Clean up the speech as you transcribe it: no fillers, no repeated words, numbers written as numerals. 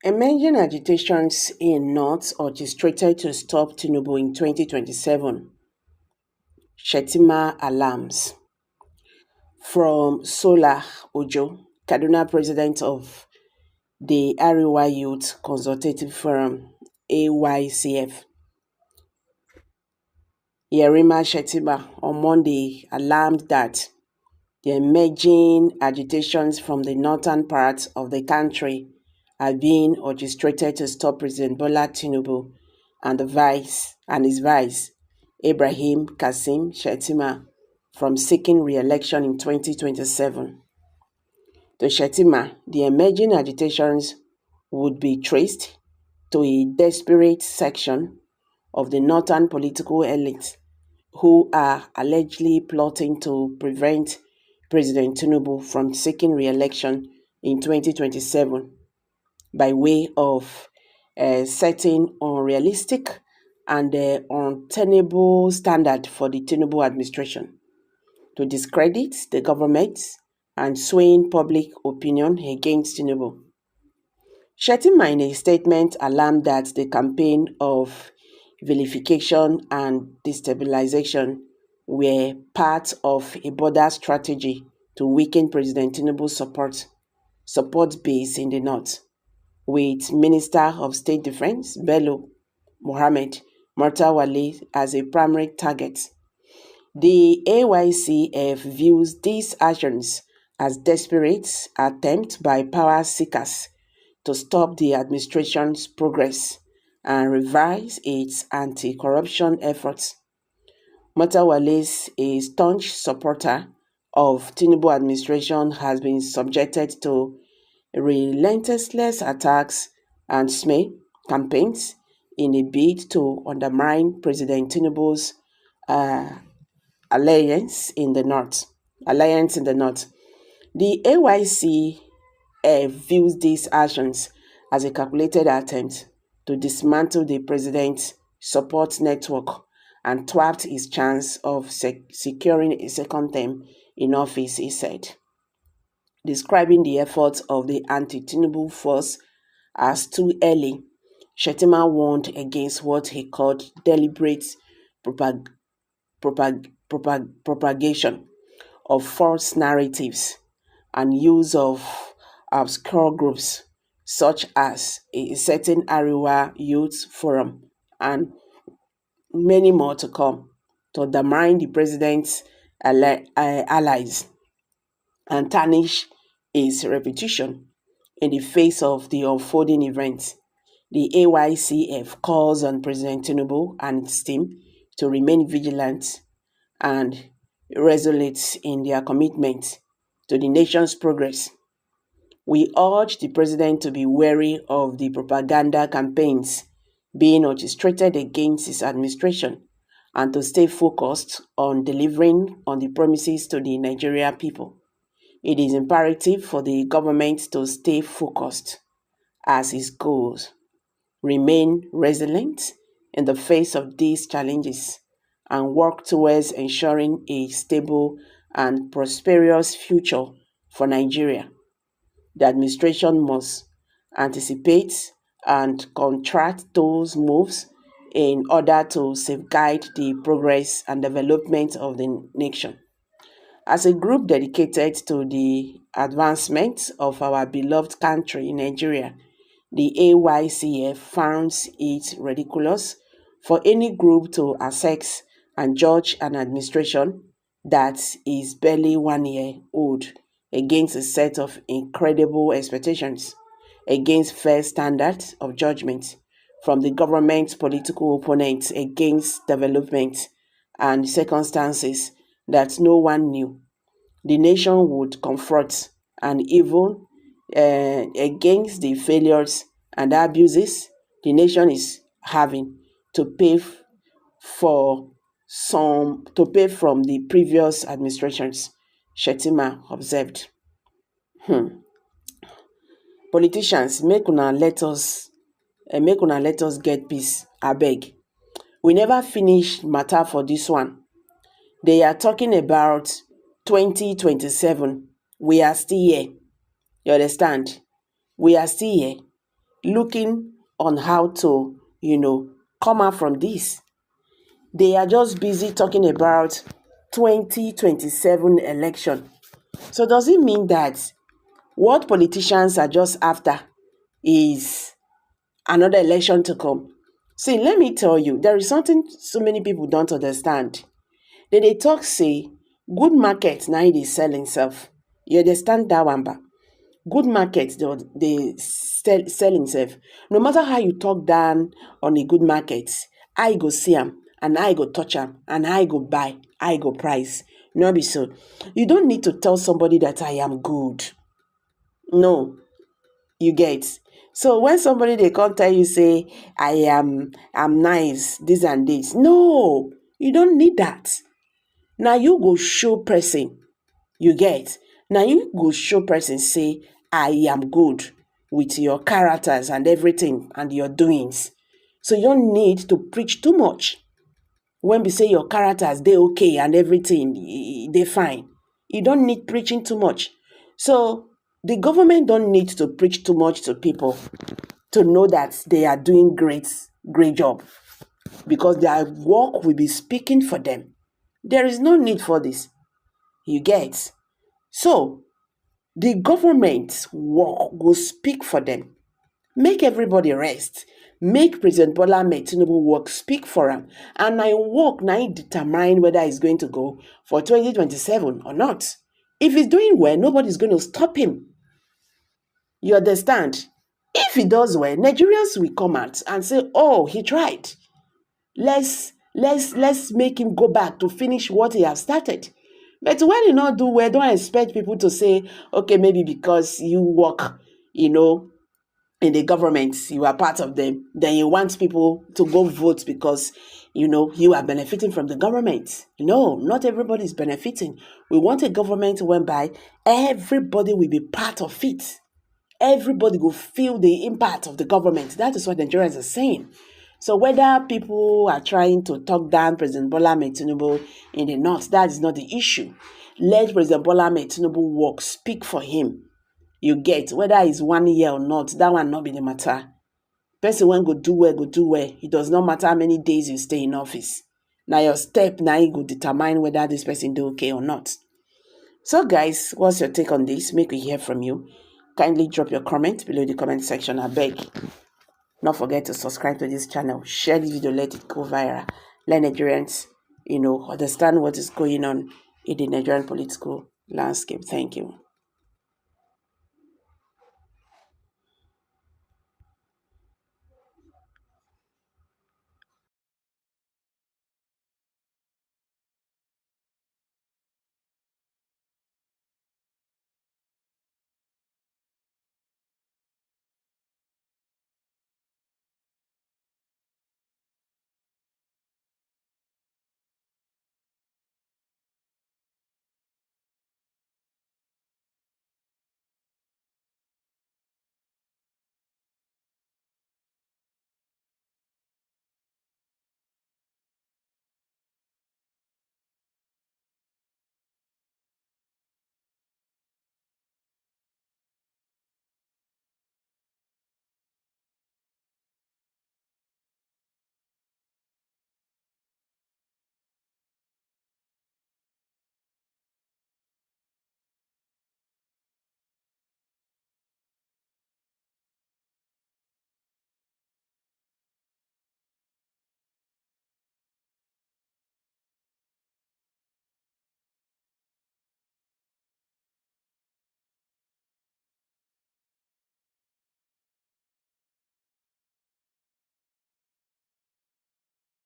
Emerging agitations in North orchestrated to stop Tinubu in 2027. Shettima alarms. From Sola Ojo, Kaduna president of the Ariwa Youth Consultative Forum, AYCF. Yerima Shettima on Monday alarmed that the emerging agitations from the northern part of the country are being orchestrated to stop President Bola Tinubu and his vice, Ibrahim Kasim Shettima, from seeking re-election in 2027. To Shettima, the emerging agitations would be traced to a desperate section of the northern political elite who are allegedly plotting to prevent President Tinubu from seeking re-election in 2027 by way of setting unrealistic and untenable standard for the Tinubu administration, to discredit the government and swaying public opinion against Tinubu. Shettima in a statement alarmed that the campaign of vilification and destabilization were part of a broader strategy to weaken President Tinubu's support base in the north, with Minister of State Defense Bello Mohammed Murtawale as a primary target. The AYCF views these actions as desperate attempts by power seekers to stop the administration's progress and revise its anti-corruption efforts. Murtawale, a staunch supporter of Tinubu administration, has been subjected to relentless attacks and smear campaigns in a bid to undermine President Tinubu's uh, alliance in the north. The AYCF views these actions as a calculated attempt to dismantle the president's support network and thwart his chance of securing a second term in office, he said. Describing the efforts of the anti-Tinubu force as too early, Shettima warned against what he called deliberate propagation of false narratives and use of obscure groups such as a certain Ariwa Youth Forum and many more to come to undermine the president's allies and tarnish his reputation in the face of the unfolding events. The AYCF calls on President Tinubu and his team to remain vigilant and resolute in their commitment to the nation's progress. We urge the president to be wary of the propaganda campaigns being orchestrated against his administration and to stay focused on delivering on the promises to the Nigerian people. It is imperative for the government to stay focused as its goals remain resilient in the face of these challenges and work towards ensuring a stable and prosperous future for Nigeria. The administration must anticipate and contract those moves in order to safeguard the progress and development of the nation. As a group dedicated to the advancement of our beloved country, Nigeria, the AYCF finds it ridiculous for any group to assess and judge an administration that is barely 1 year old against a set of incredible expectations, against fair standards of judgment from the government's political opponents against development and circumstances that no one knew the nation would confront, and even against the failures and abuses the nation is having to pay for from the previous administrations, Shettima observed. Politicians, make una let us get peace, abeg. We never finish matter for this one. They are talking about 2027. We are still here. You understand? We are still here. looking on how to, come out from this. They are just busy talking about 2027 election. So does it mean that what politicians are just after is another election to come? See, let me tell you, there is something so many people don't understand. They talk say good market now they sell himself. You understand that one, ba? Good market they sell himself. No matter how you talk down on a good market, I go see am and I go touch am and I go buy, I go price. No be so. You don't need to tell somebody that I am good. No, you get. So when somebody they come tell you say I'm nice, this and this. No, you don't need that. Now you go show person. You get. Now you go show person say I am good with your characters and everything and your doings. So you don't need to preach too much. When we say your characters they okay and everything they fine. You don't need preaching too much. So the government don't need to preach too much to people to know that they are doing great job, because their work will be speaking for them. There is no need for this. You get. So the government work will speak for them. Make everybody rest. Make President Bola Ahmed Tinubu work speak for him. And I work now determine whether he's going to go for 2027 or not. If he's doing well, nobody's going to stop him. You understand? If he does well, Nigerians will come out and say, oh, he tried. Let's make him go back to finish what he has started. But when you not do well, don't expect people to say, okay, maybe because you work, in the government, you are part of them, then you want people to go vote because, you are benefiting from the government. No, not everybody is benefiting. We want a government whereby everybody will be part of it. Everybody will feel the impact of the government. That is what Nigerians are saying. So whether people are trying to talk down President Bola Ahmed Tinubu in the north, that is not the issue. Let President Bola Ahmed Tinubu work, speak for him. You get, whether it's 1 year or not, that one not be the matter. Person when go do well. It does not matter how many days you stay in office. Now your step now you go determine whether this person do okay or not. So guys, what's your take on this? Make we hear from you. Kindly drop your comment below the comment section, I beg. Not forget to subscribe to this channel. Share this video, let it go viral. Let Nigerians, understand what is going on in the Nigerian political landscape. Thank you.